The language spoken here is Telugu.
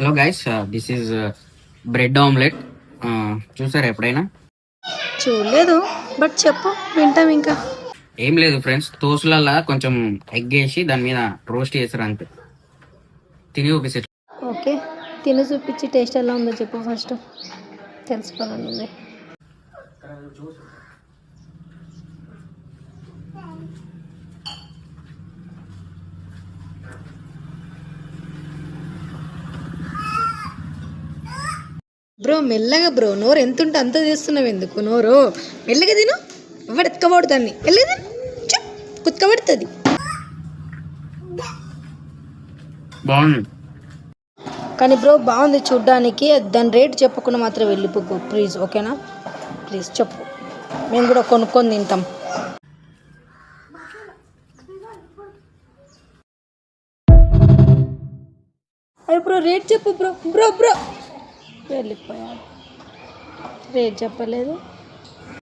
Hello guys, this is bread omelette. చూసారా ఎప్పుడైనా? చూడలేదు, బట్ చెప్పు, వింటాం. ఇంకా ఏం లేదు ఫ్రెండ్స్, తోసులల్లా కొంచెం ఎగ్ వేసి దాని మీద రోస్ట్ చేసారు అంతే. తిని చూపిస్తారు. ఓకే, తిని చూపించి టేస్ట్ ఎలా ఉందో చెప్పు ఫస్ట్, తెలుసుకోవాలని ఉంది. బ్రో మెల్లగా బ్రో, నోరు ఎంత ఉంటే అంత తీస్తున్నావు ఎందుకు? నోరు మెల్లగా తిను, ఎవడు ఎత్తుకబడుతుంది. మెల్లగా తిను, కుత్కబడుతుంది. బాగుంది కానీ బ్రో బాగుంది చూడ్డానికి. దాని రేట్ చెప్పకుండా మాత్రం వెళ్ళిపోకు ప్లీజ్, ఓకేనా? ప్లీజ్ చెప్పు, మేము కూడా కొనుక్కొని తింటాం. అయ్యి బ్రో రేట్ చెప్పు బ్రో. బ్రో వెళ్ళిపోయాడు, రేట్ చెప్పలేదు.